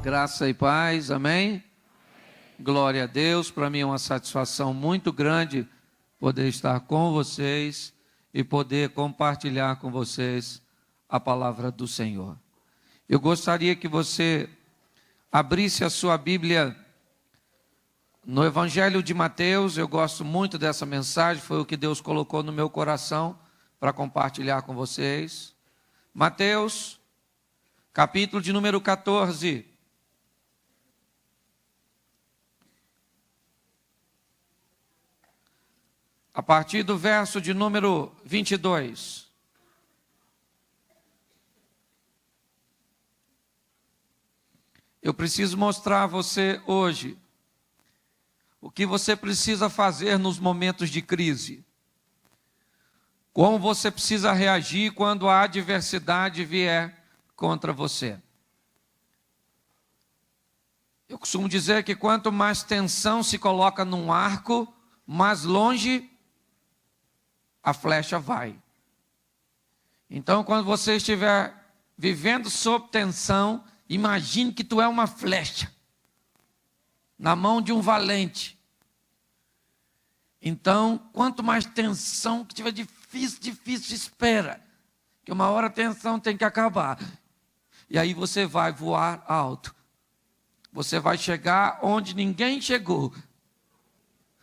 Graça e paz, amém? Glória a Deus, para mim é uma satisfação muito grande poder estar com vocês e poder compartilhar com vocês a palavra do Senhor. Eu gostaria que você abrisse a sua Bíblia no Evangelho de Mateus. Eu gosto muito dessa mensagem, foi o que Deus colocou no meu coração para compartilhar com vocês. Mateus, capítulo de número 14. A partir do verso de número 22. Eu preciso mostrar a você hoje o que você precisa fazer nos momentos de crise. Como você precisa reagir quando a adversidade vier contra você. Eu costumo dizer que quanto mais tensão se coloca num arco, mais longe a flecha vai. Então, quando você estiver vivendo sob tensão, imagine que tu é uma flecha na mão de um valente. Então, quanto mais tensão que tiver difícil, espera. Que uma hora a tensão tem que acabar. E aí você vai voar alto. Você vai chegar onde ninguém chegou.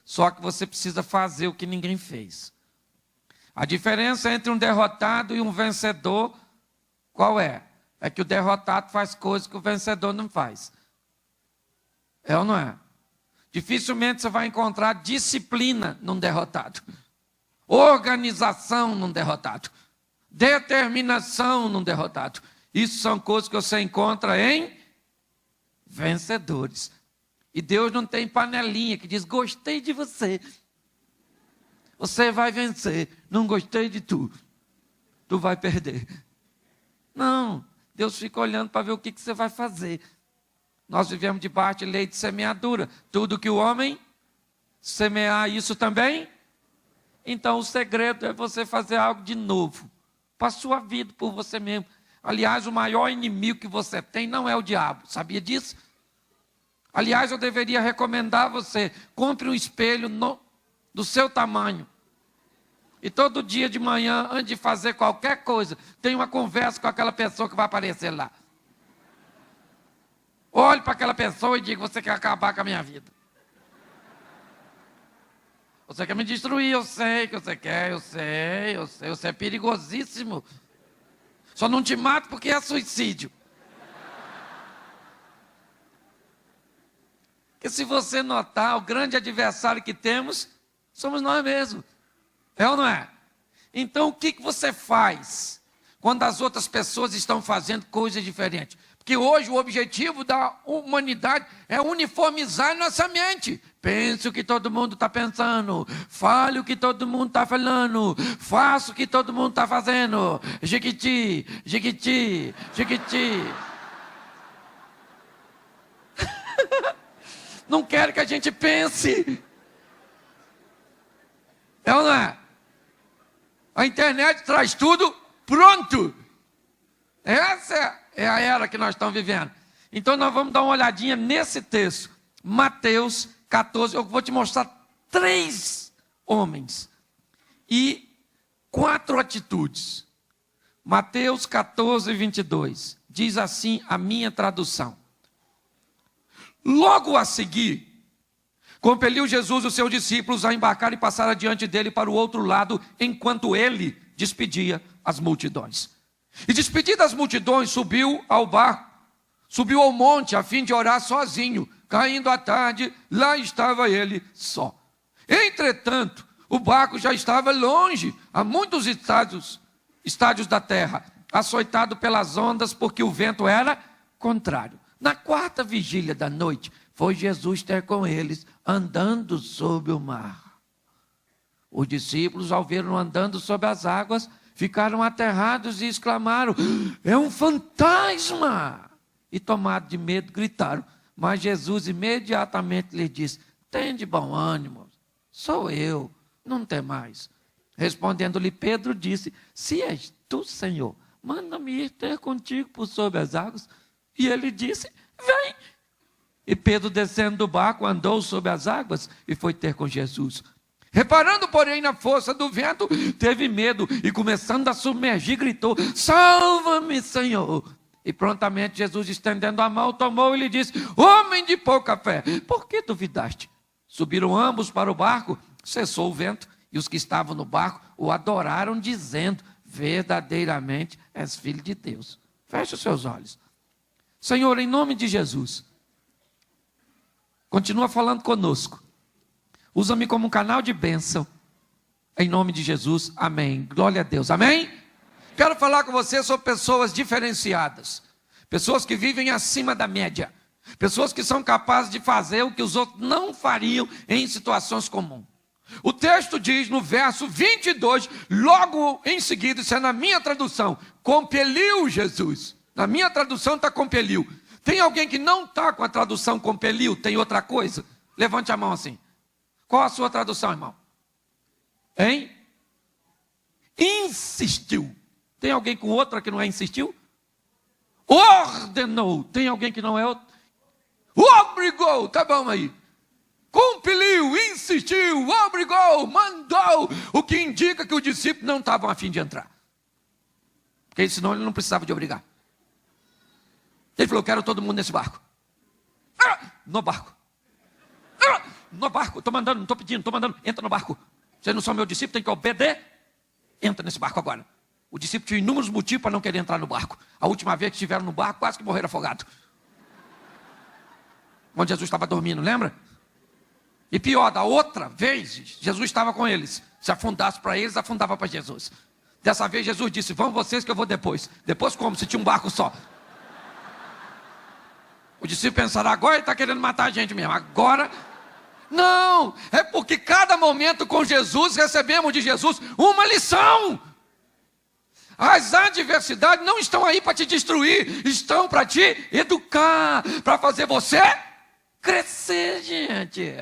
Só que você precisa fazer o que ninguém fez. A diferença entre um derrotado e um vencedor, qual é? É que o derrotado faz coisas que o vencedor não faz. É ou não é? Dificilmente você vai encontrar disciplina num derrotado. Organização num derrotado. Determinação num derrotado. Isso são coisas que você encontra em vencedores. E Deus não tem panelinha que diz, gostei de você. Você vai vencer. Não gostei de tu. Tu vai perder. Não. Deus fica olhando para ver o que você vai fazer. Nós vivemos debaixo de lei de semeadura. Tudo que o homem semear, isso também. Então o segredo é você fazer algo de novo. Para a sua vida, por você mesmo. Aliás, o maior inimigo que você tem não é o diabo. Sabia disso? Aliás, eu deveria recomendar a você. Compre um espelho do seu tamanho. E todo dia de manhã, antes de fazer qualquer coisa, tem uma conversa com aquela pessoa que vai aparecer lá. Olhe para aquela pessoa e diga, você quer acabar com a minha vida. Você quer me destruir, eu sei que você quer, eu sei, você é perigosíssimo. Só não te mato porque é suicídio. Porque se você notar, o grande adversário que temos, somos nós mesmos. É ou não é? Então o que você faz quando as outras pessoas estão fazendo coisas diferentes? Porque hoje o objetivo da humanidade é uniformizar nossa mente. Pense o que todo mundo está pensando, fale o que todo mundo está falando, faça o que todo mundo está fazendo. Jiquiti, jiquiti, jiquiti. Não quero que a gente pense. É ou não é? A internet traz tudo pronto. Essa é a era que nós estamos vivendo. Então nós vamos dar uma olhadinha nesse texto. Mateus 14. Eu vou te mostrar 3 homens. E 4 atitudes. Mateus 14, 22. Diz assim a minha tradução. Logo a seguir, compeliu Jesus os seus discípulos a embarcar e passar adiante dele para o outro lado, enquanto ele despedia as multidões. E despedidas as multidões, subiu ao barco, subiu ao monte a fim de orar sozinho. Caindo a tarde, lá estava ele só. Entretanto, o barco já estava longe, a muitos estádios da terra, açoitado pelas ondas, porque o vento era contrário. Na 4ª vigília da noite, foi Jesus ter com eles, andando sobre o mar. Os discípulos, ao vê-lo andando sobre as águas, ficaram aterrados e exclamaram, é um fantasma! E tomados de medo, gritaram. Mas Jesus imediatamente lhes disse, tende bom ânimo, sou eu, não temais. Respondendo-lhe Pedro, disse, se és tu, Senhor, manda-me ir ter contigo por sobre as águas. E ele disse, vem. E Pedro, descendo do barco, andou sobre as águas e foi ter com Jesus. Reparando, porém, na força do vento, teve medo e, começando a submergir, gritou: salva-me, Senhor. E prontamente Jesus, estendendo a mão, tomou e lhe disse: homem de pouca fé, por que duvidaste? Subiram ambos para o barco, cessou o vento, e os que estavam no barco o adoraram, dizendo: verdadeiramente és filho de Deus. Feche os seus olhos. Senhor, em nome de Jesus, continua falando conosco. Usa-me como um canal de bênção. Em nome de Jesus, amém. Glória a Deus, amém? Quero falar com você sobre pessoas diferenciadas. Pessoas que vivem acima da média. Pessoas que são capazes de fazer o que os outros não fariam em situações comuns. O texto diz no verso 22, logo em seguida, isso é na minha tradução, compeliu Jesus. Na minha tradução está compeliu. Tem alguém que não está com a tradução compeliu, tem outra coisa? Levante a mão assim. Qual a sua tradução, irmão? Hein? Insistiu. Tem alguém com outra que não é insistiu? Ordenou. Tem alguém que não é outro? Obrigou. Tá bom aí. Compeliu, insistiu, obrigou, mandou. O que indica que os discípulos não estavam a fim de entrar. Porque senão ele não precisava de obrigar. Ele falou: quero todo mundo nesse barco. No barco. No barco, estou mandando, não estou pedindo, estou mandando. Entra no barco. Vocês não são meu discípulo, tem que obedecer. Entra nesse barco agora. O discípulo tinha inúmeros motivos para não querer entrar no barco. A última vez que estiveram no barco, quase que morreram afogados. Onde Jesus estava dormindo, lembra? E pior, da outra vez, Jesus estava com eles. Se afundasse para eles, afundava para Jesus. Dessa vez Jesus disse: vão vocês que eu vou depois. Depois como? Se tinha um barco só. O discípulo pensará: agora ele está querendo matar a gente mesmo. Agora... Não, é porque cada momento com Jesus, recebemos de Jesus uma lição. As adversidades não estão aí para te destruir, estão para te educar, para fazer você crescer, gente.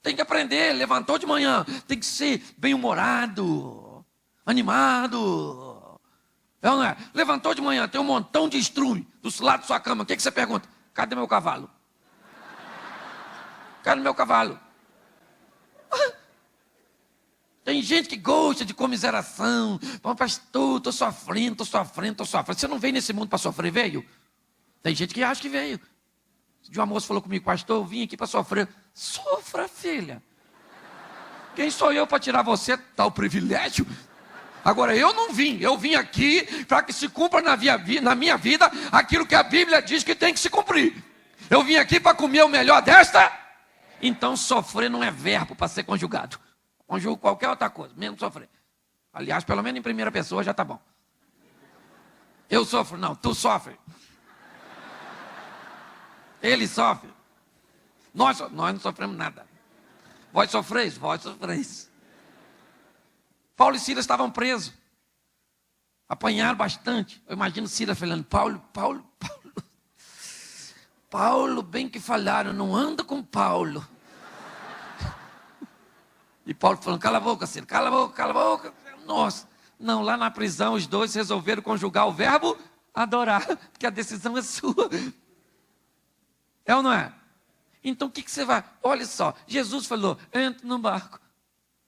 Tem que aprender, levantou de manhã, tem que ser bem-humorado, animado. É ou não é? Levantou de manhã, tem um montão de estrume do lado da sua cama, o que você pergunta? Cadê meu cavalo? Cadê meu cavalo? Tem gente que gosta de comiseração. Bom, pastor, estou sofrendo. Você não veio nesse mundo para sofrer, veio? Tem gente que acha que veio. De uma moça falou comigo: pastor, eu vim aqui para sofrer. Sofra, filha. Quem sou eu para tirar você tal privilégio? Agora, eu não vim. Eu vim aqui para que se cumpra na minha vida aquilo que a Bíblia diz que tem que se cumprir. Eu vim aqui para comer o melhor desta. Então, sofrer não é verbo para ser conjugado. Conjugo qualquer outra coisa, menos sofrer. Aliás, pelo menos em primeira pessoa já está bom. Eu sofro, não, tu sofre. Ele sofre. Nós não sofremos nada. Vós sofreis? Vós sofreis. Paulo e Silas estavam presos. Apanharam bastante. Eu imagino Silas falando: Paulo, bem que falaram, não anda com Paulo. E Paulo falando: cala a boca, Silas, cala a boca. Nossa, não, lá na prisão os dois resolveram conjugar o verbo adorar, porque a decisão é sua. É ou não é? Então o que você vai? Olha só, Jesus falou: entra no barco.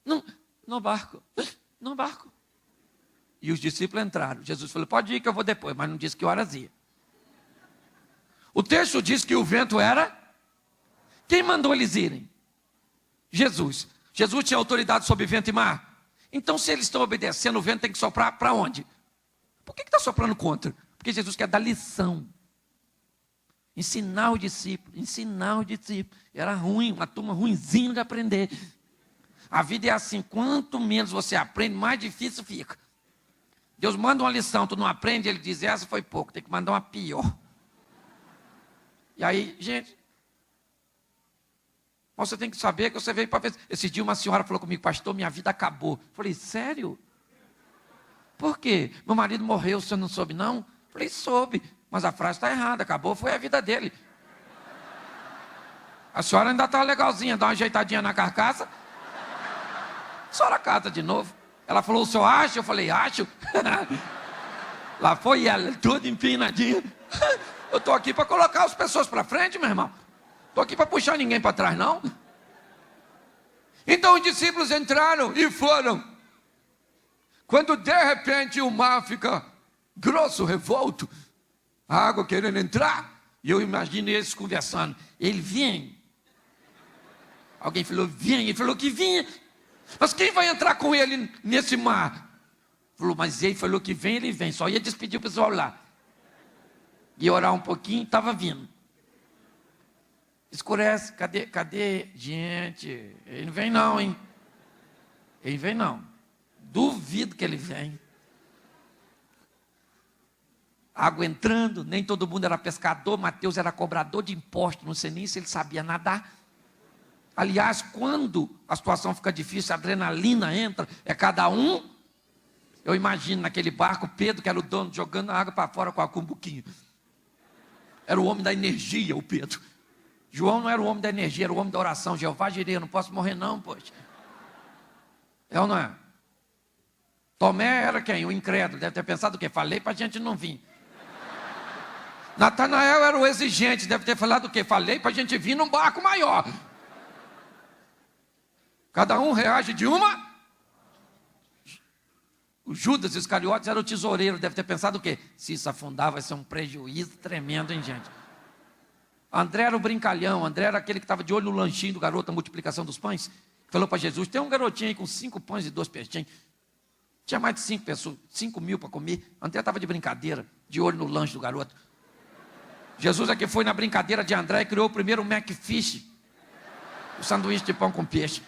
No barco. E os discípulos entraram. Jesus falou: pode ir que eu vou depois, mas não disse que horas ia. O texto diz que o vento era... Quem mandou eles irem? Jesus. Jesus tinha autoridade sobre vento e mar. Então, se eles estão obedecendo, o vento tem que soprar para onde? Por que está soprando contra? Porque Jesus quer dar lição. Ensinar o discípulo. Era ruim, uma turma ruinzinha de aprender. A vida é assim, quanto menos você aprende, mais difícil fica. Deus manda uma lição, tu não aprende, ele diz: essa foi pouco, tem que mandar uma pior. E aí, gente, você tem que saber que você veio para ver. Esse dia uma senhora falou comigo: pastor, minha vida acabou. Eu falei: sério? Por quê? Meu marido morreu, você não soube não? Eu falei: soube, mas a frase está errada, acabou, foi a vida dele. A senhora ainda está legalzinha, dá uma ajeitadinha na carcaça. A senhora casa de novo. Ela falou: o senhor acha? Eu falei: acho. Lá foi ela, toda empinadinha. Eu estou aqui para colocar as pessoas para frente, meu irmão. Estou aqui para puxar ninguém para trás, não. Então os discípulos entraram e foram. Quando de repente o mar fica grosso, revolto, a água querendo entrar, e eu imagino eles conversando. Ele vem. Alguém falou, vem. Ele falou que vinha. Mas quem vai entrar com ele nesse mar? Falou, mas ele falou que vem, ele vem. Só ia despedir o pessoal lá. E orar um pouquinho, estava vindo. Escurece, cadê? Gente, ele não vem não, hein? Ele vem não. Duvido que ele vem. Água entrando, nem todo mundo era pescador, Mateus era cobrador de impostos, não sei nem se ele sabia nadar. Aliás, quando a situação fica difícil, a adrenalina entra, é cada um. Eu imagino naquele barco, Pedro, que era o dono, jogando a água para fora com a cumbuquinha. Era o homem da energia, o Pedro. João não era o homem da energia, era o homem da oração. Jeová Jireh, eu não posso morrer não, poxa. É ou não é? Tomé era quem? O incrédulo, deve ter pensado o quê? Falei para a gente não vir. Natanael era o exigente, deve ter falado o quê? Falei para a gente vir num barco maior. Cada um reage de uma. O Judas Iscariotes era o tesoureiro, deve ter pensado o quê? Se isso afundar vai ser um prejuízo tremendo, hein, gente? André era o brincalhão, André era aquele que estava de olho no lanchinho do garoto, a multiplicação dos pães. Falou para Jesus, tem um garotinho aí com 5 pães e 2 peixinhos. Tinha mais de 5 pessoas, 5 mil para comer. André estava de brincadeira, de olho no lanche do garoto. Jesus aqui foi na brincadeira de André e criou o primeiro McFish, o sanduíche de pão com peixe.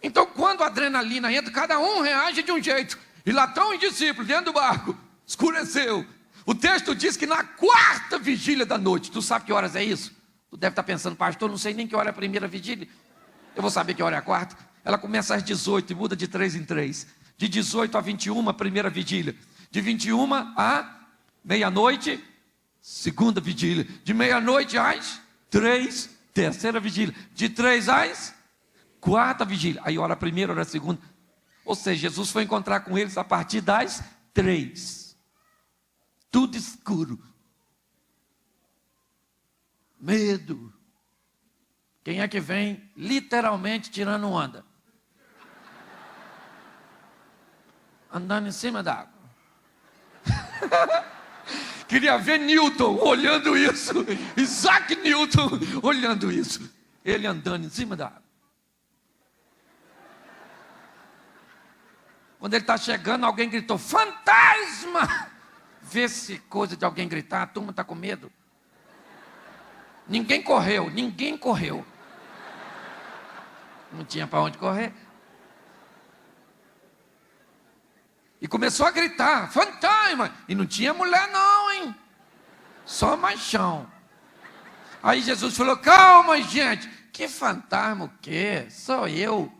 Então, quando a adrenalina entra, cada um reage de um jeito. E lá estão os discípulos dentro do barco, escureceu. O texto diz que na 4ª vigília da noite, tu sabe que horas é isso? Tu deve estar pensando, pastor, não sei nem que hora é a primeira vigília. Eu vou saber que hora é a 4ª. Ela começa às 18 e muda de 3 em 3. De 18 a 21, a primeira vigília. De 21 a meia-noite, segunda vigília. De meia-noite às 3, terceira vigília. De 3 às 4ª vigília. Aí ora a primeira, ora a segunda. Ou seja, Jesus foi encontrar com eles a partir das 3. Tudo escuro. Medo. Quem é que vem literalmente tirando onda? Andando em cima da água. Queria ver Newton olhando isso. Isaac Newton olhando isso. Ele andando em cima da água. Quando ele está chegando, alguém gritou, fantasma! Vê-se coisa de alguém gritar, a turma está com medo. Ninguém correu. Não tinha para onde correr. E começou a gritar, fantasma! E não tinha mulher não, hein? Só machão. Aí Jesus falou, calma, gente. Que fantasma o quê? Sou eu.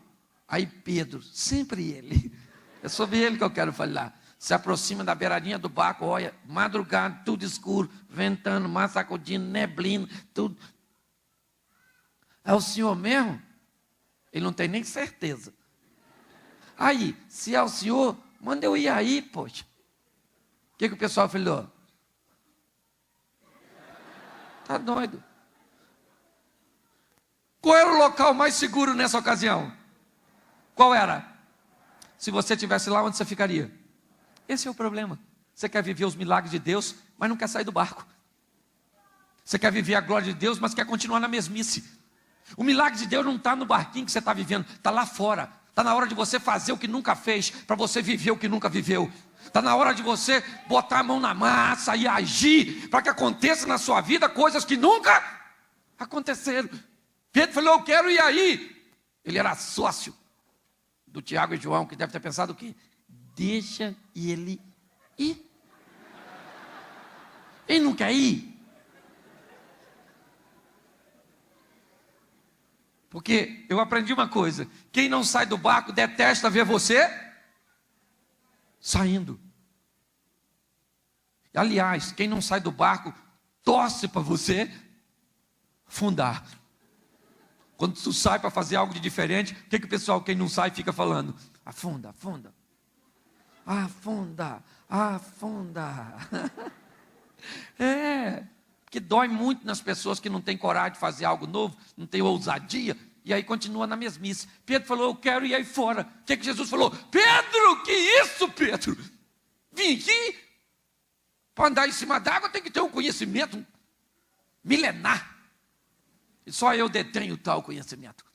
Aí Pedro, sempre ele. É sobre ele que eu quero falar. Se aproxima da beiradinha do barco, olha, madrugada, tudo escuro, ventando, mar sacudindo, neblina, tudo. É o senhor mesmo? Ele não tem nem certeza. Aí, se é o senhor, manda eu ir aí, poxa. O que o pessoal falou? Tá doido. Qual era o local mais seguro nessa ocasião? Qual era? Se você estivesse lá, onde você ficaria? Esse é o problema. Você quer viver os milagres de Deus, mas não quer sair do barco. Você quer viver a glória de Deus, mas quer continuar na mesmice. O milagre de Deus não está no barquinho que você está vivendo, está lá fora. Está na hora de você fazer o que nunca fez, para você viver o que nunca viveu. Está na hora de você botar a mão na massa e agir, para que aconteça na sua vida coisas que nunca aconteceram. Pedro falou, eu quero ir aí. Ele era sócio do Tiago e João, que deve ter pensado o quê? Deixa ele ir. Ele não quer ir. Porque eu aprendi uma coisa. Quem não sai do barco detesta ver você saindo. Aliás, quem não sai do barco torce para você afundar. Quando tu sai para fazer algo de diferente, o que o pessoal, quem não sai, fica falando? Afunda, afunda. Afunda, afunda. Que dói muito nas pessoas que não têm coragem de fazer algo novo, não têm ousadia, e aí continua na mesmice. Pedro falou, eu quero ir aí fora. O que Jesus falou? Pedro, que isso, Pedro? Vim aqui, para andar em cima d'água tem que ter um conhecimento milenar. E só eu detenho tal conhecimento.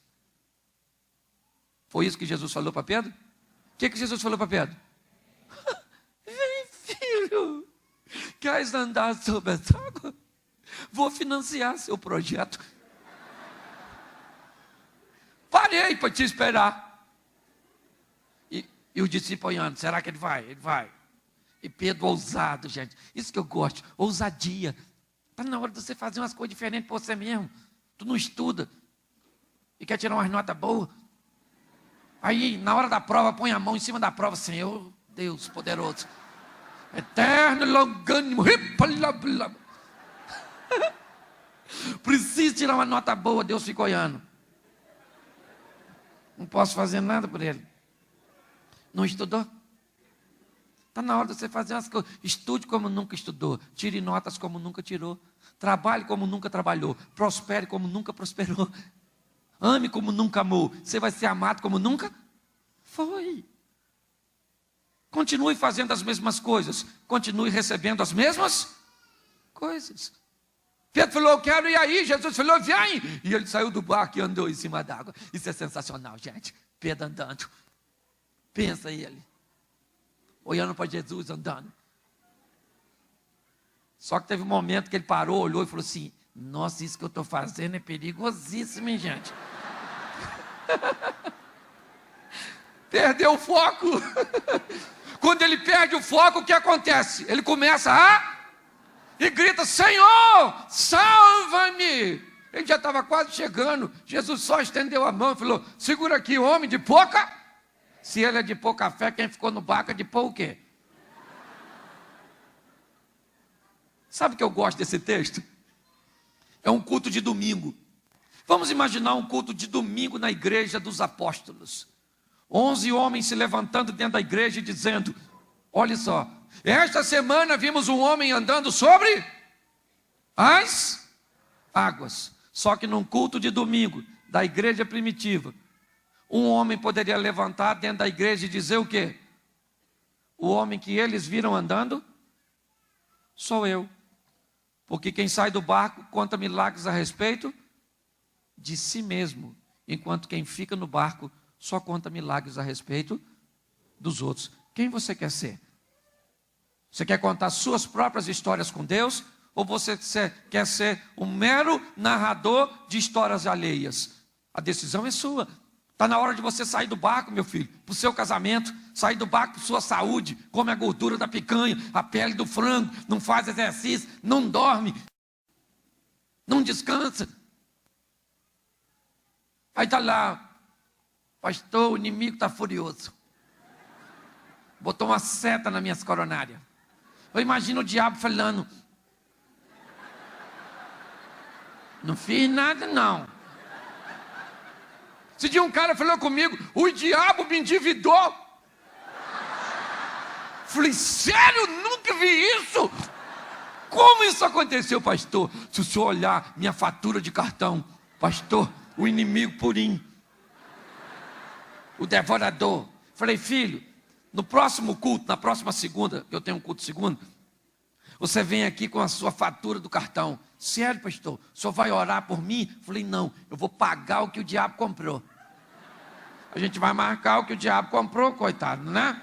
Foi isso que Jesus falou para Pedro? O que Jesus falou para Pedro? Vem, filho, queres andar sobre essa água? Vou financiar seu projeto. Parei para te esperar. E o discípulo olhando, será que ele vai? Ele vai. E Pedro ousado, gente. Isso que eu gosto, ousadia. Está na hora de você fazer umas coisas diferentes para você mesmo. Tu não estuda e quer tirar umas notas boas. Aí, na hora da prova, põe a mão em cima da prova, Senhor, Deus poderoso, eterno, longânimo, preciso tirar uma nota boa, Deus fica olhando. Não posso fazer nada por ele. Não estudou? Está na hora de você fazer as coisas. Estude como nunca estudou. Tire notas como nunca tirou. Trabalhe como nunca trabalhou. Prospere como nunca prosperou. Ame como nunca amou. Você vai ser amado como nunca foi. Continue fazendo as mesmas coisas. Continue recebendo as mesmas coisas. Pedro falou, eu quero ir aí. Jesus falou, vem. E ele saiu do barco e andou em cima d'água. Isso é sensacional, gente. Pedro andando. Pensa ele. Olhando para Jesus andando. Só que teve um momento que ele parou, olhou e falou assim, nossa, isso que eu estou fazendo é perigosíssimo, hein, gente? Perdeu o foco. Quando ele perde o foco, o que acontece? Ele começa e grita, Senhor, salva-me. Ele já estava quase chegando. Jesus só estendeu a mão e falou, segura aqui, homem de pouca. Se ele é de pouca fé, quem ficou no barco é de pouco o quê? Sabe o que eu gosto desse texto? É um culto de domingo. Vamos imaginar um culto de domingo na igreja dos apóstolos. 11 homens se levantando dentro da igreja e dizendo, olha só, esta semana vimos um homem andando sobre as águas. Só que num culto de domingo da igreja primitiva, um homem poderia levantar dentro da igreja e dizer o quê? O homem que eles viram andando, sou eu. Porque quem sai do barco conta milagres a respeito de si mesmo. Enquanto quem fica no barco só conta milagres a respeito dos outros. Quem você quer ser? Você quer contar suas próprias histórias com Deus? Ou você quer ser um mero narrador de histórias alheias? A decisão é sua. Está na hora de você sair do barco, meu filho, para o seu casamento, sair do barco para a sua saúde, come a gordura da picanha, a pele do frango, não faz exercício, não dorme, não descansa. Aí está lá, pastor, o inimigo está furioso. Botou uma seta nas minhas coronárias. Eu imagino o diabo falando, não fiz nada não. Esse dia um cara falou comigo, o diabo me endividou. Falei, sério? Nunca vi isso. Como isso aconteceu, pastor? Se o senhor olhar minha fatura de cartão, pastor, o inimigo purinho, o devorador. Falei, filho, no próximo culto, na próxima segunda, eu tenho um culto segunda, você vem aqui com a sua fatura do cartão. Sério, pastor, o senhor vai orar por mim? Falei, não, eu vou pagar o que o diabo comprou. A gente vai marcar o que o diabo comprou, coitado, né?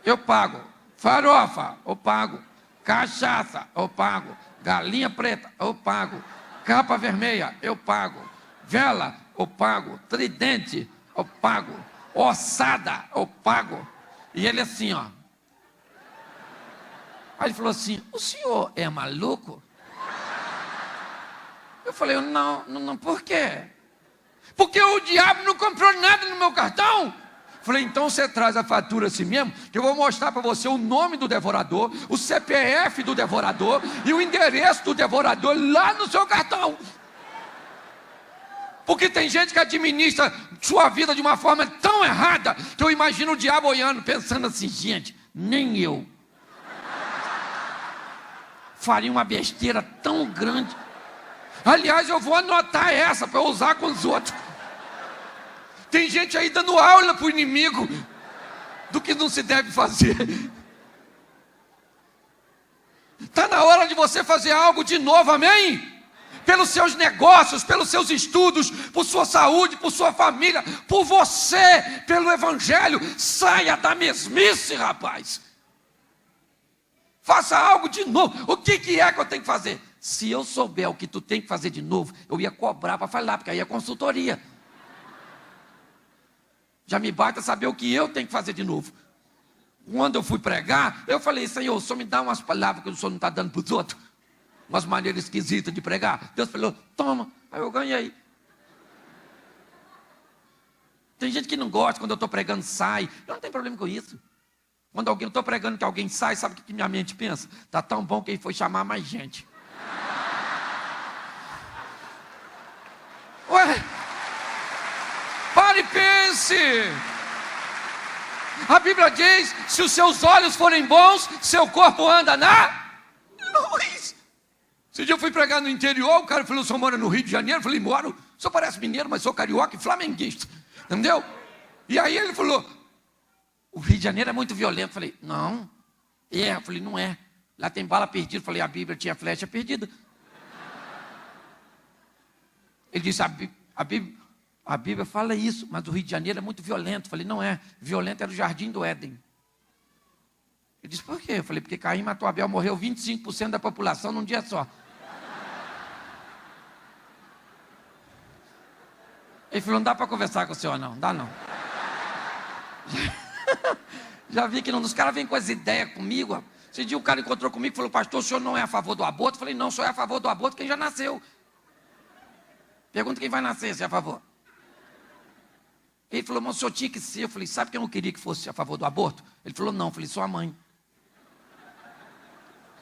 Eu pago. Farofa, eu pago. Cachaça, eu pago. Galinha preta, eu pago. Capa vermelha, eu pago. Vela, eu pago. Tridente, eu pago. Ossada, eu pago. E ele assim, ó. Aí ele falou assim, o senhor é maluco? Eu falei, não, por quê? Porque o diabo não comprou nada no meu cartão. Falei, então você traz a fatura assim mesmo, que eu vou mostrar para você o nome do devorador, o CPF do devorador e o endereço do devorador lá no seu cartão. Porque tem gente que administra sua vida de uma forma tão errada, que eu imagino o diabo olhando, pensando assim, gente, nem eu faria uma besteira tão grande. Aliás, eu vou anotar essa para eu usar com os outros. Tem gente aí dando aula para o inimigo do que não se deve fazer. Está na hora de você fazer algo de novo, amém? Pelos seus negócios, pelos seus estudos, por sua saúde, por sua família, por você, pelo evangelho. Saia da mesmice, rapaz. Faça algo de novo. O que é que eu tenho que fazer? Se eu souber o que tu tem que fazer de novo, eu ia cobrar para falar, porque aí é consultoria. Já me basta saber o que eu tenho que fazer de novo. Quando eu fui pregar, eu falei, Senhor, só me dá umas palavras que o Senhor não está dando para os outros. Umas maneiras esquisitas de pregar. Deus falou, toma. Aí eu ganhei. Tem gente que não gosta quando eu estou pregando, sai. Eu não tenho problema com isso. Quando eu estou pregando que alguém sai, sabe o que minha mente pensa? Está tão bom que ele foi chamar mais gente. Ué, pare e pense. A Bíblia diz, se os seus olhos forem bons, seu corpo anda na luz. Esse dia eu fui pregar no interior, o cara falou, o senhor mora no Rio de Janeiro? Eu falei, moro, o senhor parece mineiro, mas sou carioca e flamenguista, entendeu? E aí ele falou, o Rio de Janeiro é muito violento. Eu falei, não, eu falei, não é, lá tem bala perdida. Eu falei, a Bíblia tinha flecha perdida. Ele disse, a Bíblia fala isso, mas o Rio de Janeiro é muito violento. Eu falei, não é, violento era o Jardim do Éden. Ele disse, por quê? Eu falei, porque Caim matou Abel, morreu 25% da população num dia só. Ele falou, não dá para conversar com o senhor não, dá não. Já vi que os caras vêm com as ideias comigo. Esse dia o cara encontrou comigo e falou, pastor, o senhor não é a favor do aborto? Eu falei, não, só é a favor do aborto quem já nasceu. Pergunta quem vai nascer, se é a favor. Ele falou, mas o senhor tinha que ser. Eu falei, sabe que eu não queria que fosse a favor do aborto? Ele falou, não. Eu falei, sua mãe.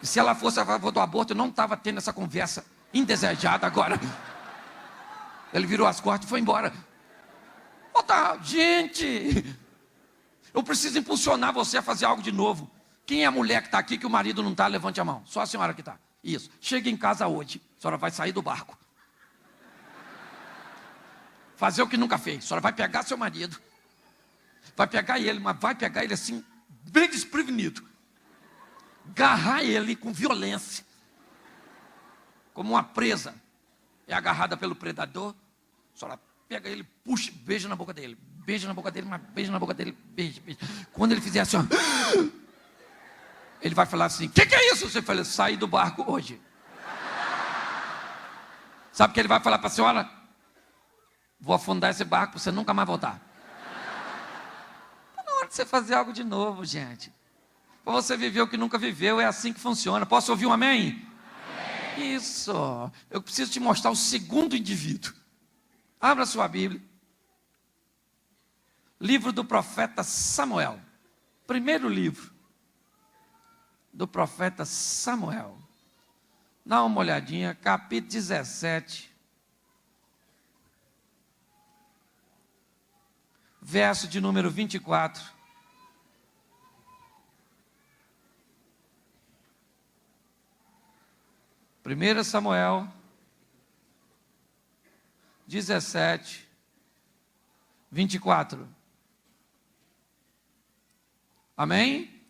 E se ela fosse a favor do aborto, eu não estava tendo essa conversa indesejada agora. Ele virou as costas e foi embora. Oh, tá, gente, eu preciso impulsionar você a fazer algo de novo. Quem é a mulher que está aqui que o marido não está? Levante a mão. Só a senhora que está. Isso. Chega em casa hoje. A senhora vai sair do barco. Fazer o que nunca fez. A senhora vai pegar seu marido. Vai pegar ele, mas vai pegar ele assim, bem desprevenido. Agarrar ele com violência. Como uma presa é agarrada pelo predador. A senhora pega ele, puxa, beija na boca dele. Beija na boca dele, mas beija na boca dele. Beija, beija. Quando ele fizer assim, ó, ele vai falar assim, o que é isso? Você fala, saí do barco hoje. Sabe o que ele vai falar para a senhora? Vou afundar esse barco para você nunca mais voltar. Está na hora de você fazer algo de novo, gente. Para você viver o que nunca viveu, é assim que funciona. Posso ouvir um amém? Amém. Isso. Eu preciso te mostrar o segundo indivíduo. Abra sua Bíblia. Livro do profeta Samuel. Primeiro livro do profeta Samuel. Dá uma olhadinha, capítulo 17. Verso de número 24. Primeiro Samuel 17, 24. Amém?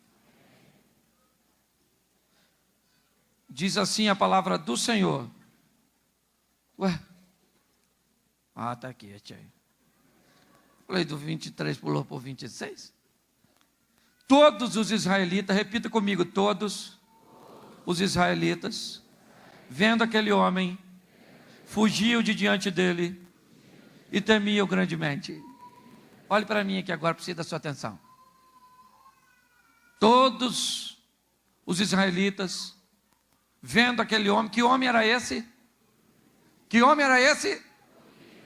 Diz assim a palavra do Senhor. Ué? Ah, está aqui, tia. Falei do 23, pulou por 26. Todos os israelitas, repita comigo, todos os israelitas, vendo aquele homem, fugiam de diante dele e temiam grandemente. Olhe para mim aqui agora, preciso da sua atenção. Todos os israelitas, vendo aquele homem, que homem era esse? Que homem era esse?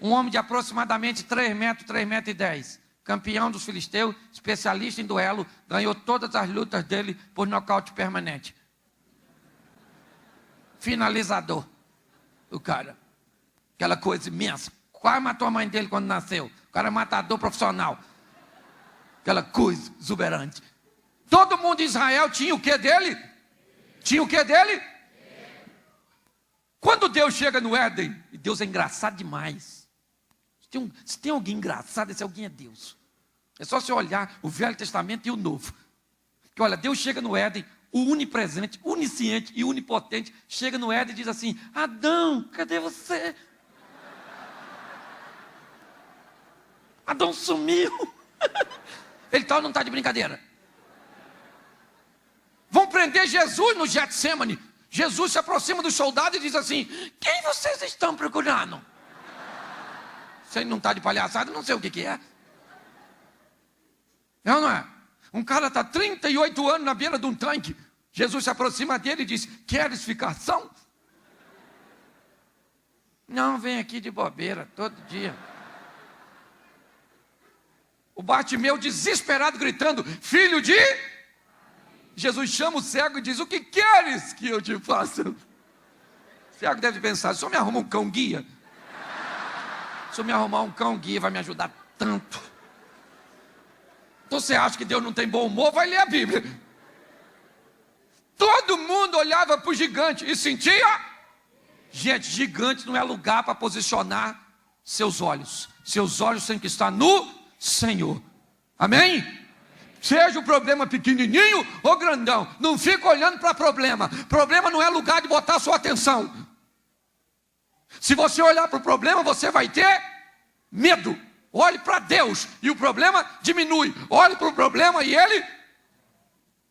Um homem de aproximadamente 3 metros, 3 metros e 10. Campeão dos filisteus, especialista em duelo, ganhou todas as lutas dele por nocaute permanente. Finalizador, o cara. Aquela coisa imensa. Quase matou a mãe dele quando nasceu. O cara é matador profissional. Aquela coisa exuberante. Todo mundo em Israel tinha o que dele? Tinha o que dele? Quando Deus chega no Éden, e Deus é engraçado demais. Se tem alguém engraçado, esse alguém é Deus. É só você olhar o Velho Testamento e o Novo. Que olha, Deus chega no Éden, o onipresente, onisciente e onipotente, chega no Éden e diz assim: Adão, cadê você? Adão sumiu. Ele tá ou não está de brincadeira? Vão prender Jesus no Getsemane. Jesus se aproxima do soldado e diz assim: quem vocês estão procurando? Se ele não está de palhaçada, não sei o que é. Não é? Um cara está 38 anos na beira de um tanque. Jesus se aproxima dele e diz: queres ficar são? Não, vem aqui de bobeira todo dia. O Bartimeu desesperado gritando: filho de... Jesus chama o cego e diz: o que queres que eu te faça? O cego deve pensar: se eu me arrumar um cão guia, se eu me arrumar um cão guia vai me ajudar tanto. Então você acha que Deus não tem bom humor? Vai ler a Bíblia. Todo mundo olhava para o gigante e sentia. Gente, gigante não é lugar para posicionar seus olhos. Seus olhos têm que estar no Senhor. Amém? Seja o problema pequenininho ou grandão, não fica olhando para problema. Problema não é lugar de botar sua atenção. Se você olhar para o problema, você vai ter medo. Olhe para Deus e o problema diminui. Olhe para o problema e ele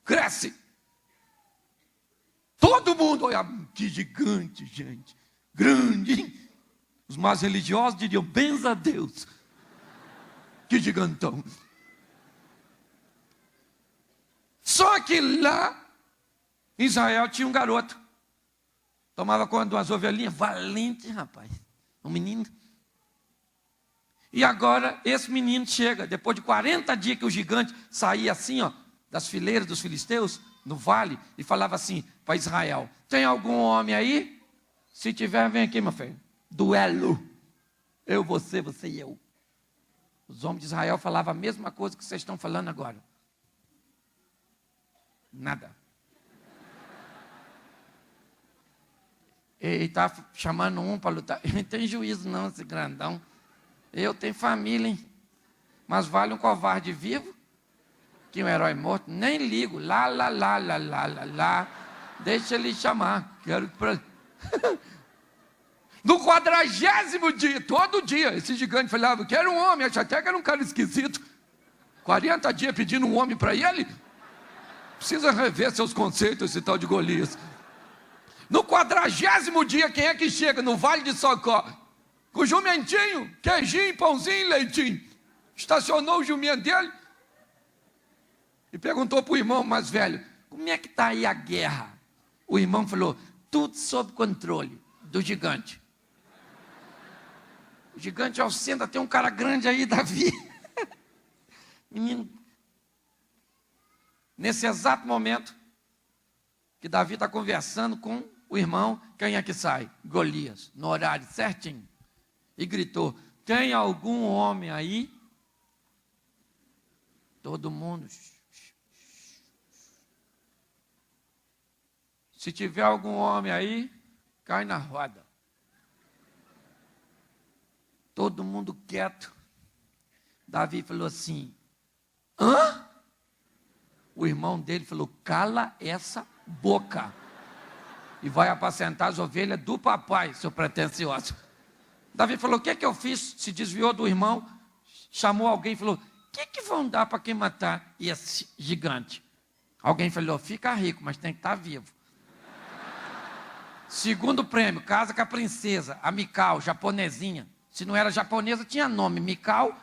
cresce. Todo mundo olha, que gigante, gente, grande, hein? Os mais religiosos diriam: benza a Deus. Que gigantão. Só que lá em Israel tinha um garoto. Tomava conta de umas ovelhinhas. Valente, rapaz. Um menino. E agora esse menino chega, depois de 40 dias que o gigante saía assim, ó, das fileiras dos filisteus, no vale, e falava assim para Israel: tem algum homem aí? Se tiver, vem aqui, meu filho. Duelo. Eu, você e eu. Os homens de Israel falavam a mesma coisa que vocês estão falando agora. Nada. Ele está chamando um para lutar. Ele não tem juízo não, esse grandão. Eu tenho família, hein? Mas vale um covarde vivo que um herói morto. Nem ligo. Lá. Deixa ele chamar. Quero para... No 40º dia, todo dia, esse gigante falava: quero um homem. Acho até que era um cara esquisito. 40 dias pedindo um homem para ele. Precisa rever seus conceitos, esse tal de Golias. No 40º dia, quem é que chega no Vale de Socó? Com o jumentinho, queijinho, pãozinho e leitinho. Estacionou o jumento dele e perguntou para o irmão mais velho: como é que está aí a guerra? O irmão falou: tudo sob controle do gigante. O gigante ao centro, tem um cara grande aí, Davi. Menino. Nesse exato momento que Davi está conversando com o irmão, quem é que sai? Golias, no horário certinho. E gritou: tem algum homem aí? Todo mundo. Se tiver algum homem aí, cai na roda. Todo mundo quieto. Davi falou assim: hã? O irmão dele falou: cala essa boca e vai apacentar as ovelhas do papai, seu pretensioso. Davi falou: o que é que eu fiz? Se desviou do irmão, chamou alguém e falou: o que é que vão dar para quem matar esse gigante? Alguém falou: fica rico, mas tem que estar vivo. Segundo prêmio, casa com a princesa, a Mical, japonesinha. Se não era japonesa, tinha nome, Mical.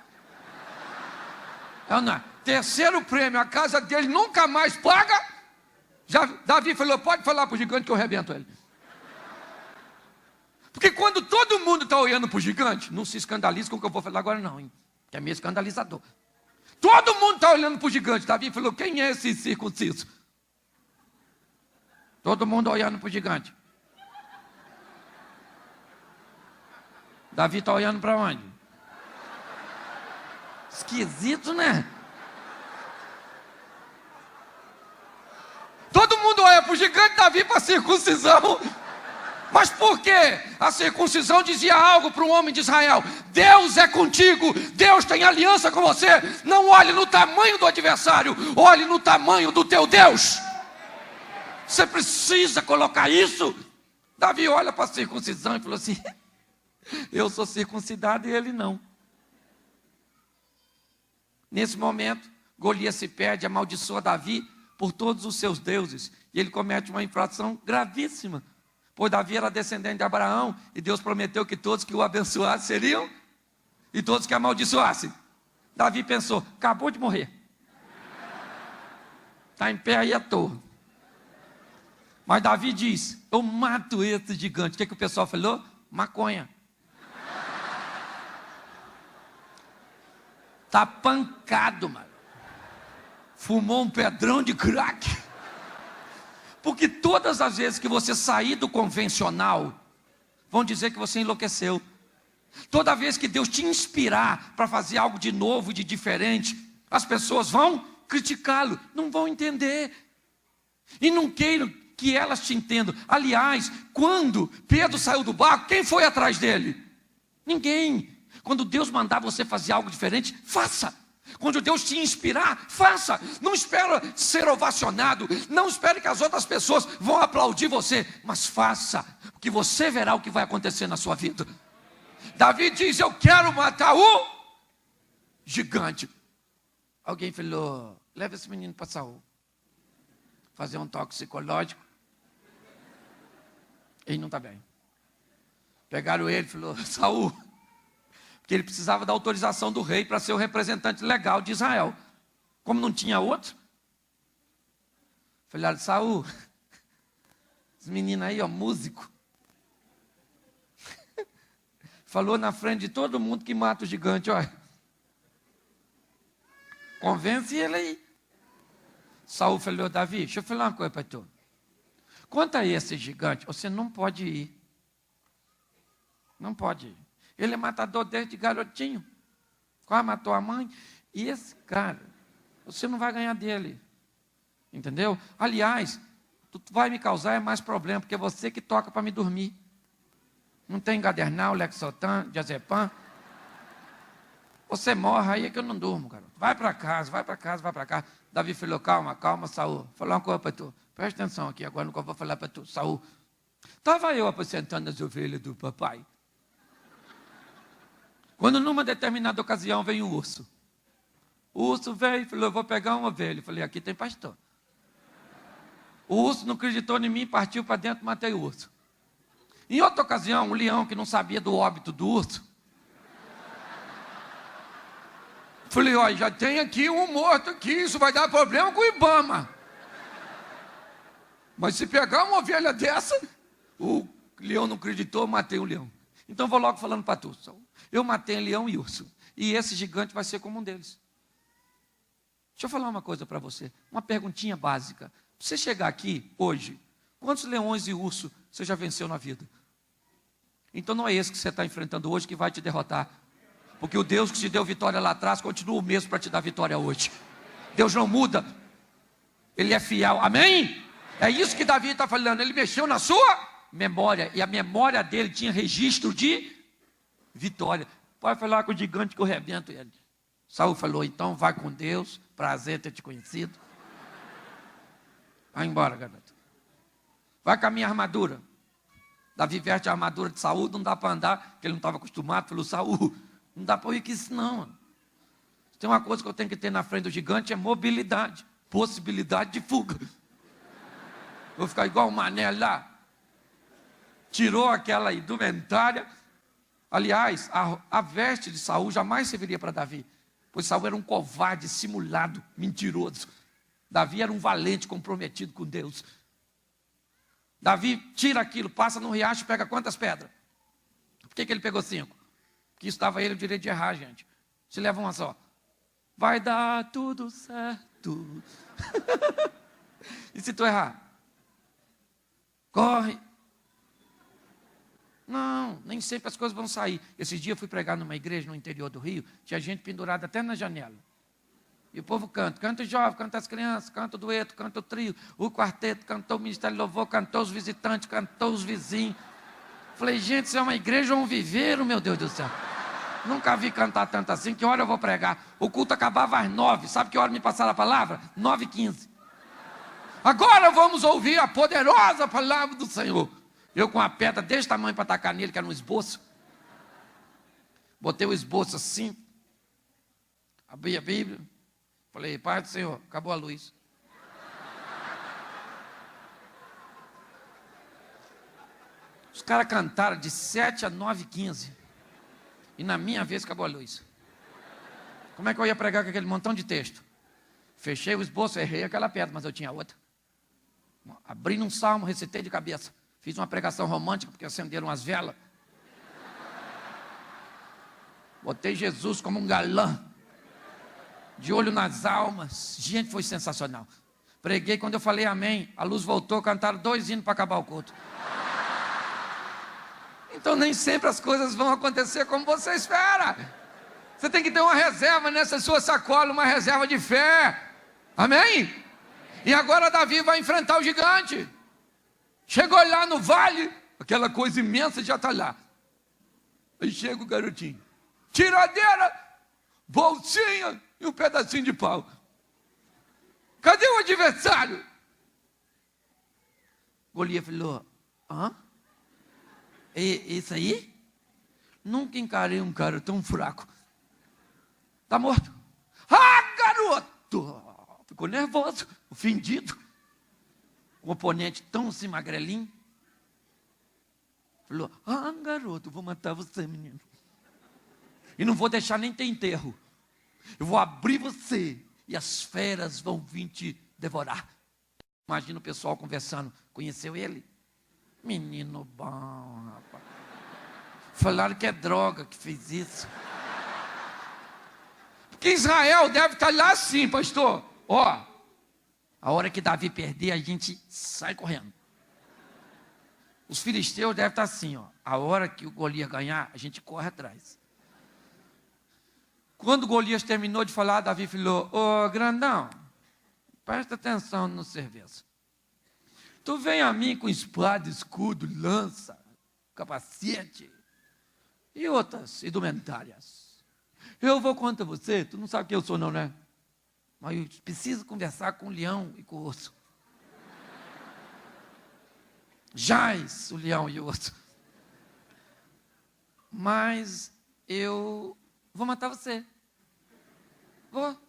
Não. Terceiro prêmio, a casa dele nunca mais paga. Davi falou: pode falar para o gigante que eu arrebento ele. Porque quando todo mundo está olhando para o gigante, não se escandalize com o que eu vou falar agora não, hein? Que é meio escandalizador. Todo mundo está olhando para o gigante. Davi falou: quem é esse circunciso? Todo mundo olhando para o gigante. Davi está olhando para onde? Esquisito, né? Todo mundo olha para o gigante, Davi para a circuncisão. Mas por quê? A circuncisão dizia algo para um homem de Israel: Deus é contigo, Deus tem aliança com você. Não olhe no tamanho do adversário, olhe no tamanho do teu Deus. Você precisa colocar isso. Davi olha para a circuncisão e falou assim: eu sou circuncidado e ele não. Nesse momento, Golias se perde, amaldiçoa Davi por todos os seus deuses. E ele comete uma infração gravíssima. Pois Davi era descendente de Abraão, e Deus prometeu que todos que o abençoassem seriam, e todos que amaldiçoassem. Davi pensou: acabou de morrer. Está em pé aí à toa. Mas Davi diz: eu mato esse gigante. O que o pessoal falou? Maconha. Está pancado, mano. Fumou um pedrão de crack. Porque todas as vezes que você sair do convencional, vão dizer que você enlouqueceu. Toda vez que Deus te inspirar para fazer algo de novo, de diferente, as pessoas vão criticá-lo, não vão entender. E não queiram que elas te entendam. Aliás, quando Pedro saiu do barco, quem foi atrás dele? Ninguém. Quando Deus mandar você fazer algo diferente, faça. Quando Deus te inspirar, faça. Não espere ser ovacionado. Não espere que as outras pessoas vão aplaudir você. Mas faça, porque você verá o que vai acontecer na sua vida. Davi diz: eu quero matar o gigante. Alguém falou: leva esse menino para Saul. Fazer um toque psicológico. Ele não está bem. Pegaram ele e falou: Saul, que ele precisava da autorização do rei para ser o representante legal de Israel. Como não tinha outro, falaram: Saul, esse menino aí, ó, músico, falou na frente de todo mundo que mata o gigante, olha. Convence ele aí. Saul falou: Davi, deixa eu falar uma coisa para tu. Quanto a esse gigante, você não pode ir. Não pode ir. Ele é matador desde garotinho. Quase matou a mãe. E esse cara, você não vai ganhar dele. Entendeu? Aliás, tu vai me causar mais problema, porque é você que toca para me dormir. Não tem Gadernal, Lexotan, Diazepam. Você morre, aí é que eu não durmo, garoto. Vai para casa, vai para casa, vai para casa. Davi falou: calma, calma, Saul. Falou uma coisa para tu. Presta atenção aqui, agora no que eu vou falar para tu, Saul. Estava eu apacentando as ovelhas do papai. Quando numa determinada ocasião vem o urso. O urso veio e falou: eu vou pegar uma ovelha. Eu falei: aqui tem pastor. O urso não acreditou em mim, partiu para dentro e matei o urso. Em outra ocasião, um leão que não sabia do óbito do urso. Falei: olha, já tem aqui um morto aqui, isso vai dar problema com o Ibama. Mas se pegar uma ovelha dessa, o leão não acreditou, eu matei o leão. Então vou logo falando para tu, Saul. Eu matei leão e urso. E esse gigante vai ser como um deles. Deixa eu falar uma coisa para você. Uma perguntinha básica. Você chegar aqui hoje, quantos leões e urso você já venceu na vida? Então não é esse que você está enfrentando hoje que vai te derrotar. Porque o Deus que te deu vitória lá atrás continua o mesmo para te dar vitória hoje. Deus não muda. Ele é fiel. Amém? É isso que Davi está falando. Ele mexeu na sua memória. E a memória dele tinha registro de vitória. Pode falar com o gigante que eu rebento ele. Saul falou: então vai com Deus, prazer ter te conhecido. Vai embora, garoto. Vai com a minha armadura. Davi veste a armadura de Saul, não dá para andar, porque ele não estava acostumado. Falou: Saul, não dá para ir com isso não. Mano. Tem uma coisa que eu tenho que ter na frente do gigante, é mobilidade, possibilidade de fuga. Vou ficar igual o Mané lá. Tirou aquela indumentária. Aliás, a veste de Saul jamais serviria para Davi, pois Saul era um covarde, simulado, mentiroso. Davi era um valente, comprometido com Deus. Davi tira aquilo, passa no riacho e pega quantas pedras? Por que ele pegou 5? Porque estava ele o direito de errar, gente. Se leva uma só. Vai dar tudo certo. E se tu errar? Corre. Não, nem sempre as coisas vão sair. Esse dia eu fui pregar numa igreja no interior do Rio, tinha gente pendurada até na janela. E o povo canta o jovem, canta as crianças, canta o dueto, canta o trio, o quarteto, cantou o ministério de louvor, cantou os visitantes, cantou os vizinhos. Falei, gente, isso é uma igreja ou um viveiro, meu Deus do céu. Nunca vi cantar tanto assim. Que hora eu vou pregar? O culto acabava às 9. Sabe que hora me passaram a palavra? 9h15. Agora vamos ouvir a poderosa palavra do Senhor. Eu com a pedra desse tamanho para atacar nele, que era um esboço. Botei o esboço assim. Abri a Bíblia. Falei, Pai do Senhor, acabou a luz. Os caras cantaram de 7 a 9h15. E na minha vez acabou a luz. Como é que eu ia pregar com aquele montão de texto? Fechei o esboço, errei aquela pedra, mas eu tinha outra. Abri num salmo, recitei de cabeça. Fiz uma pregação romântica, porque acenderam as velas. Botei Jesus como um galã. De olho nas almas. Gente, foi sensacional. Preguei, quando eu falei amém, a luz voltou, cantaram 2 hinos para acabar o culto. Então nem sempre as coisas vão acontecer como você espera. Você tem que ter uma reserva nessa sua sacola, uma reserva de fé. Amém? E agora Davi vai enfrentar o gigante. Chegou lá no vale, aquela coisa imensa já está lá. Aí chega o garotinho. Tiradeira, bolsinha e um pedacinho de pau. Cadê o adversário? Golias falou, hã? Isso aí? Nunca encarei um cara tão fraco. Está morto. Ah, garoto! Ficou nervoso, ofendido. O oponente tão assim magrelinho. Falou, ah, garoto, vou matar você, menino. E não vou deixar nem ter enterro. Eu vou abrir você e as feras vão vir te devorar. Imagina o pessoal conversando. Conheceu ele? Menino bom, rapaz. Falaram que é droga que fez isso. Porque Israel deve estar lá assim, pastor. Ó, a hora que Davi perder, a gente sai correndo. Os filisteus devem estar assim, ó. A hora que o Golias ganhar, a gente corre atrás. Quando Golias terminou de falar, Davi falou, ô grandão, presta atenção no serviço. Tu vem a mim com espada, escudo, lança, capacete e outras indumentárias. Eu vou contra você, tu não sabe quem eu sou não, né? Mas eu preciso conversar com o leão e com o urso. Jaz, o leão e o urso. Mas eu vou matar você. Vou.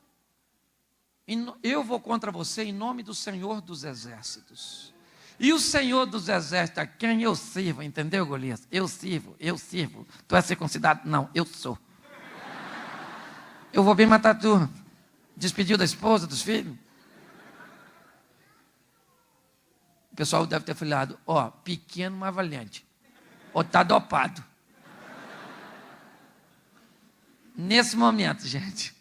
Eu vou contra você em nome do Senhor dos Exércitos. E o Senhor dos Exércitos, a quem eu sirvo, entendeu, Golias? Eu sirvo. Tu és circuncidado? Não, eu sou. Eu vou bem matar tu. Despediu da esposa, dos filhos? O pessoal deve ter falado, ó, pequeno, mas valente. Ou tá dopado. Nesse momento, gente,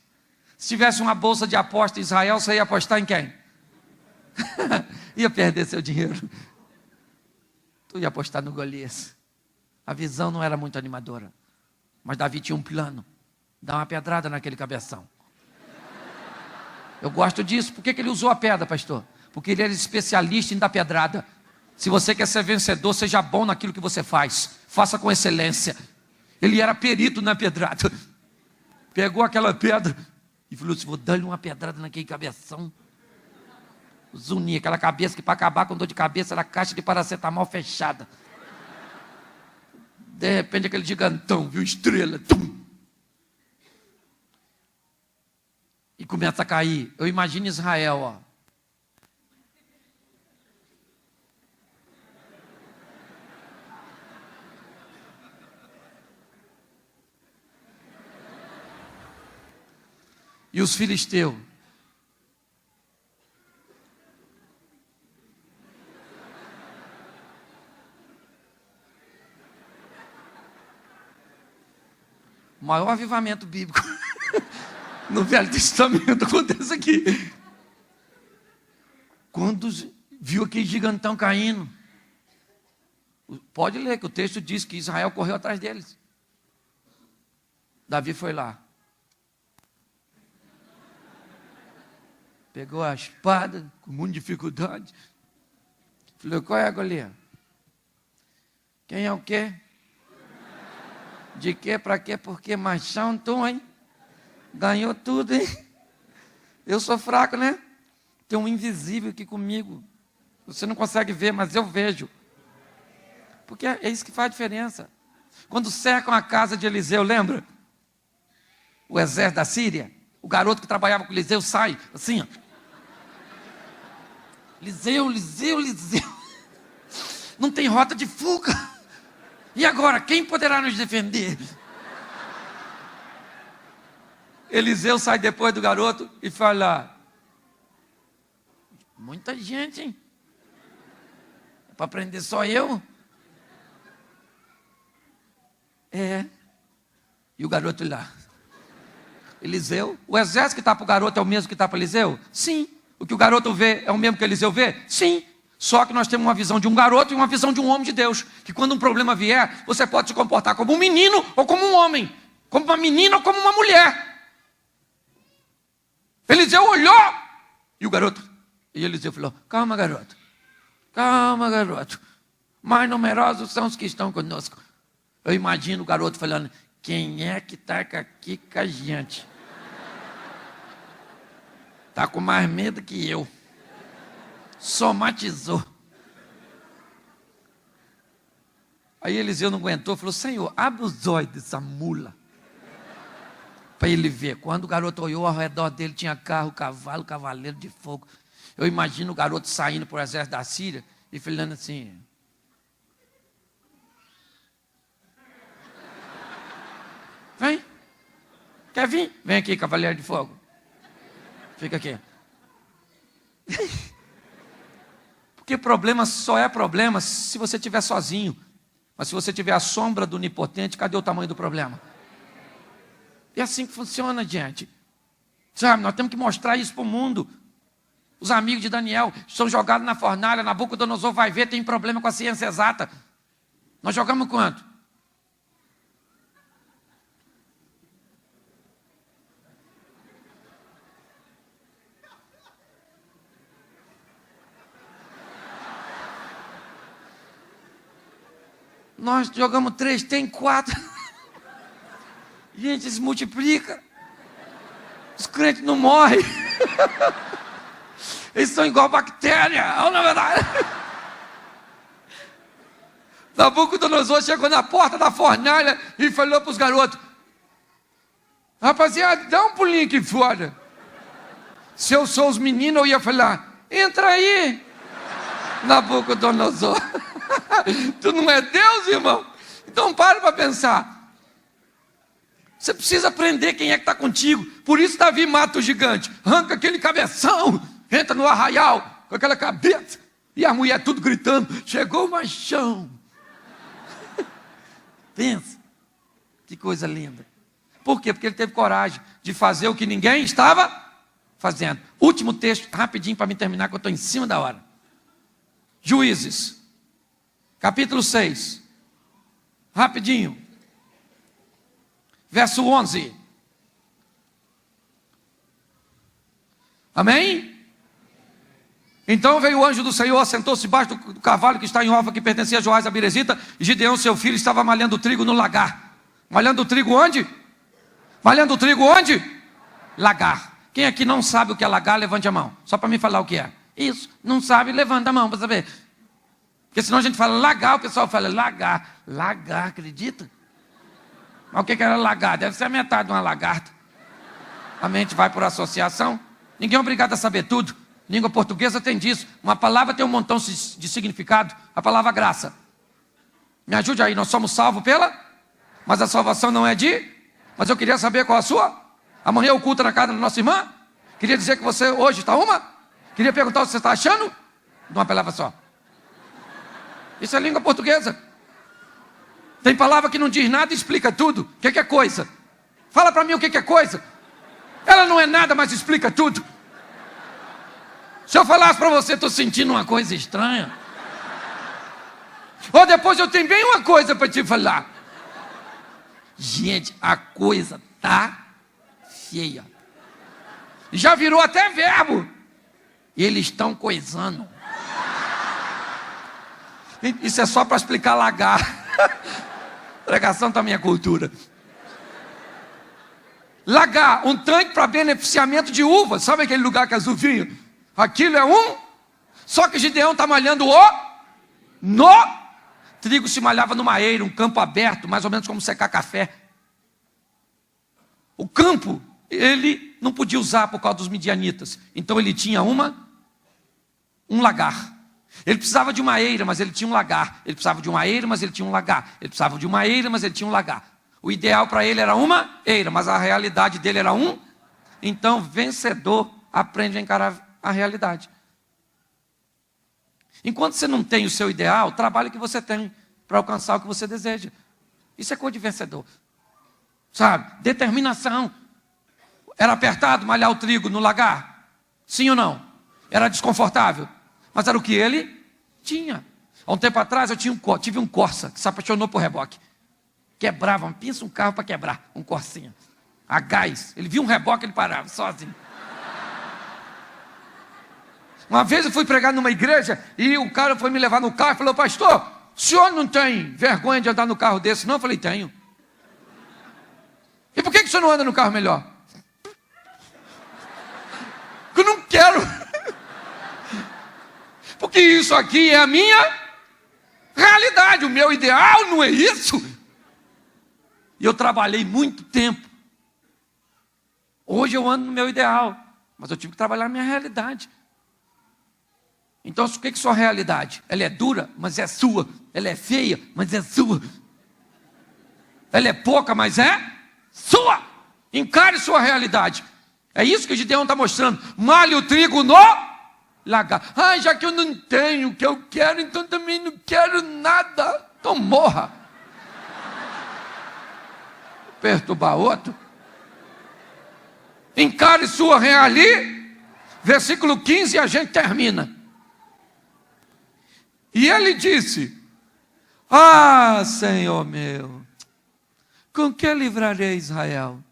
se tivesse uma bolsa de aposta em Israel, você ia apostar em quem? Ia perder seu dinheiro. Tu ia apostar no Golias. A visão não era muito animadora. Mas Davi tinha um plano. Dar uma pedrada naquele cabeção. Eu gosto disso. Por que ele usou a pedra, pastor? Porque ele era especialista em dar pedrada. Se você quer ser vencedor, seja bom naquilo que você faz. Faça com excelência. Ele era perito na pedrada. Pegou aquela pedra e falou assim, vou dar-lhe uma pedrada naquele cabeção. Zunia, aquela cabeça que para acabar com dor de cabeça era caixa de paracetamol fechada. De repente aquele gigantão, viu estrela, tum, e começa a cair. Eu imagino Israel, ó. E os filisteus. O maior avivamento bíblico no Velho Testamento acontece aqui. Quando viu aquele gigantão caindo, pode ler que o texto diz que Israel correu atrás deles. Davi foi lá. Pegou a espada com muita dificuldade. Falou, qual é, Golias? Quem é o quê? De quê, pra quê, por quê? Machão, tu, hein? Ganhou tudo, hein? Eu sou fraco, né? Tem um invisível aqui comigo. Você não consegue ver, mas eu vejo. Porque é isso que faz a diferença. Quando cercam a casa de Eliseu, lembra? O exército da Síria. O garoto que trabalhava com Eliseu sai, assim, ó. Eliseu. Não tem rota de fuga. E agora, quem poderá nos defender? Eliseu sai depois do garoto e fala: muita gente, hein? É para prender só eu? É. E o garoto lá. Eliseu, o exército que está para o garoto é o mesmo que está para Eliseu? Sim. O que o garoto vê é o mesmo que Eliseu vê? Sim. Só que nós temos uma visão de um garoto e uma visão de um homem de Deus. Que quando um problema vier, você pode se comportar como um menino ou como um homem. Como uma menina ou como uma mulher. Eliseu olhou. E o garoto. E Eliseu falou: calma, garoto. Calma, garoto. Mais numerosos são os que estão conosco. Eu imagino o garoto falando: quem é que está aqui com a gente? Está com mais medo que eu. Somatizou. Aí Eliseu não aguentou, falou: Senhor, abre os olhos dessa mula. Para ele ver. Quando o garoto olhou, ao redor dele tinha carro, cavalo, cavaleiro de fogo. Eu imagino o garoto saindo por exército da Síria e falando assim: vem. Quer vir? Vem aqui, cavaleiro de fogo. Fica aqui. Porque problema só é problema se você estiver sozinho. Mas se você tiver a sombra do onipotente, cadê o tamanho do problema? É assim que funciona, gente. Sabe, nós temos que mostrar isso para o mundo. Os amigos de Daniel são jogados na fornalha, Nabucodonosor vai ver, tem problema com a ciência exata. Nós jogamos quanto? Nós jogamos 3, tem 4. Gente, se multiplica. Os crentes não morrem. Eles são igual bactéria. Ou na verdade. Nabucodonosor chegou na porta da fornalha e falou para os garotos: rapaziada, dá um pulinho aqui fora. Se eu sou os meninos, eu ia falar: entra aí, Nabucodonosor. Tu não é Deus, irmão? Então para pensar. Você precisa aprender quem é que está contigo. Por isso Davi mata o gigante. Arranca aquele cabeção. Entra no arraial com aquela cabeça. E a mulher tudo gritando: chegou o machão. Pensa. Que coisa linda. Por quê? Porque ele teve coragem de fazer o que ninguém estava fazendo. Último texto, rapidinho para me terminar, que eu estou em cima da hora. Juízes. Capítulo 6. Rapidinho. Verso 11. Amém? Então veio o anjo do Senhor, assentou-se debaixo do cavalo que está em Ofa, que pertencia a Joás a Birezita, e Gideão, seu filho, estava malhando trigo no lagar. Malhando trigo onde? Malhando trigo onde? Lagar. Quem aqui não sabe o que é lagar, levante a mão. Só para me falar o que é. Isso, não sabe, levanta a mão para saber. Porque senão a gente fala lagar, o pessoal fala lagar. Lagar, acredita? Mas o que era lagar? Deve ser a metade de uma lagarta. A mente vai por associação. Ninguém é obrigado a saber tudo. Língua portuguesa tem disso. Uma palavra tem um montão de significado. A palavra graça. Me ajude aí, nós somos salvos pela... Mas a salvação não é de... Mas eu queria saber qual a sua. Amanhã o culto na casa da nossa irmã. Queria dizer que você hoje está uma. Queria perguntar o que você está achando. De uma palavra só. Isso é língua portuguesa. Tem palavra que não diz nada e explica tudo. O que é coisa? Fala para mim o que é coisa. Ela não é nada, mas explica tudo. Se eu falasse para você, estou sentindo uma coisa estranha. Ou depois eu tenho bem uma coisa para te falar. Gente, a coisa tá feia. Já virou até verbo. Eles estão coisando. Isso é só para explicar lagar. Pregação da minha cultura. Lagar, um tanque para beneficiamento de uvas. Sabe aquele lugar que as uvinhas? Aquilo é um. Só que Gideão está malhando no trigo. Se malhava numa eira, um campo aberto, mais ou menos como secar café. O campo, ele não podia usar por causa dos midianitas. Então ele tinha um lagar. Ele precisava de uma eira, mas ele tinha um lagar. Ele precisava de uma eira, mas ele tinha um lagar. Ele precisava de uma eira, mas ele tinha um lagar. O ideal para ele era uma eira, mas a realidade dele era um. Então, vencedor aprende a encarar a realidade. Enquanto você não tem o seu ideal, trabalhe o que você tem para alcançar o que você deseja. Isso é coisa de vencedor. Sabe? Determinação. Era apertado malhar o trigo no lagar? Sim ou não? Era desconfortável? Mas era o que ele tinha. Há um tempo atrás eu tive um Corsa que se apaixonou por reboque. Quebrava, pensa um carro para quebrar, um Corsinha. A gás. Ele via um reboque, ele parava sozinho. Uma vez eu fui pregar numa igreja e o cara foi me levar no carro e falou: pastor, o senhor não tem vergonha de andar no carro desse? Não, eu falei: tenho. E por que o senhor não anda no carro melhor? Porque eu não quero. Porque isso aqui é a minha realidade, o meu ideal não é isso. E eu trabalhei muito tempo. Hoje eu ando no meu ideal, mas eu tive que trabalhar a minha realidade. Então, o que é sua realidade? Ela é dura, mas é sua. Ela é feia, mas é sua. Ela é pouca, mas é sua. Encare sua realidade. É isso que Gideão está mostrando. Malhe o trigo no lagar. Já que eu não tenho o que eu quero, então também não quero nada. Então morra. Perturbar outro. Encare sua realidade. Versículo 15, a gente termina. E ele disse: Senhor meu, com que livrarei Israel?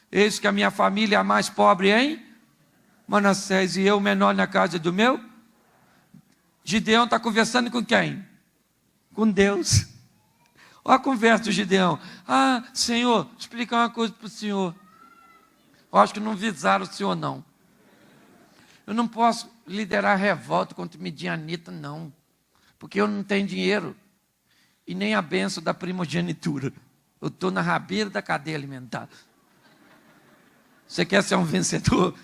Eis que a minha família é a mais pobre em Manassés, e eu menor na casa do meu. Gideão está conversando com quem? Com Deus. Olha a conversa do Gideão. Senhor, explicar uma coisa para o senhor. Eu acho que não visaram o senhor, não. Eu não posso liderar revolta contra Midianita, não. Porque eu não tenho dinheiro e nem a bênção da primogenitura. Eu estou na rabeira da cadeia alimentar. Você quer ser um vencedor?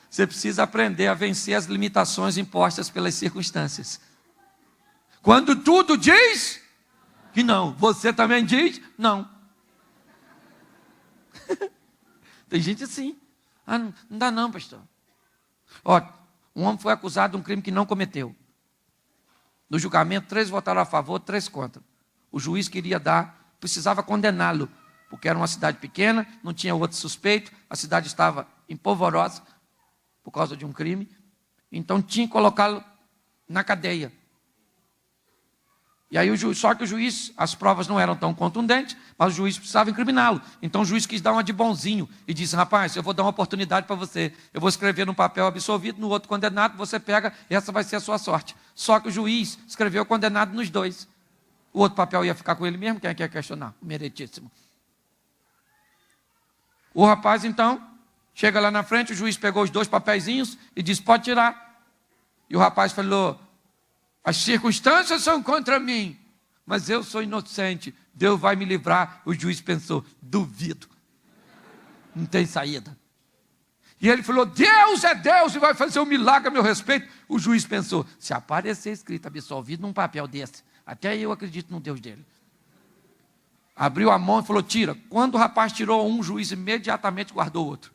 Você precisa aprender a vencer as limitações impostas pelas circunstâncias. Quando tudo diz que não, você também diz não. Tem gente assim. Não dá não, pastor. Um homem foi acusado de um crime que não cometeu. No julgamento, 3 votaram a favor, 3 contra. O juiz precisava condená-lo, porque era uma cidade pequena, não tinha outro suspeito, a cidade estava empolvorosa por causa de um crime, então tinha que colocá-lo na cadeia. E aí só que o juiz, as provas não eram tão contundentes, mas o juiz precisava incriminá-lo. Então o juiz quis dar uma de bonzinho e disse: rapaz, eu vou dar uma oportunidade para você. Eu vou escrever no papel absolvido, no outro condenado, você pega, essa vai ser a sua sorte. Só que o juiz escreveu condenado nos 2. O outro papel ia ficar com ele mesmo, quem quer questionar? O meritíssimo. O rapaz então, chega lá na frente, o juiz pegou os 2 papeizinhos e disse: pode tirar. E o rapaz falou: as circunstâncias são contra mim, mas eu sou inocente, Deus vai me livrar. O juiz pensou: duvido, não tem saída. E ele falou: Deus é Deus e vai fazer um milagre a meu respeito. O juiz pensou: se aparecer escrito absolvido num papel desse, até eu acredito no Deus dele. Abriu a mão e falou: tira. Quando o rapaz tirou um, o juiz imediatamente guardou outro.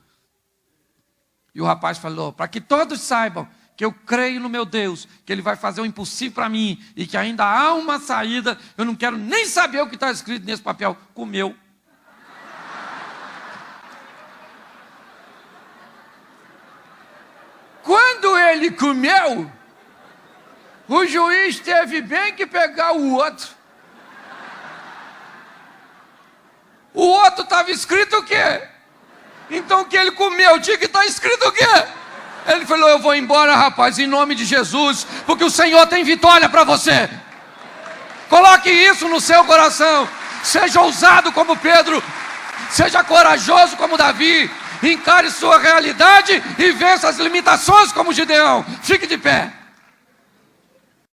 E o rapaz falou: para que todos saibam que eu creio no meu Deus, que Ele vai fazer o impossível para mim, e que ainda há uma saída, eu não quero nem saber o que está escrito nesse papel. Comeu. Quando ele comeu, o juiz teve bem que pegar o outro. O outro estava escrito o quê? Então o que ele comeu tinha que estar escrito o quê? Ele falou: eu vou embora, rapaz, em nome de Jesus, porque o Senhor tem vitória para você. Coloque isso no seu coração. Seja ousado como Pedro. Seja corajoso como Davi. Encare sua realidade e vença as limitações como Gideão. Fique de pé.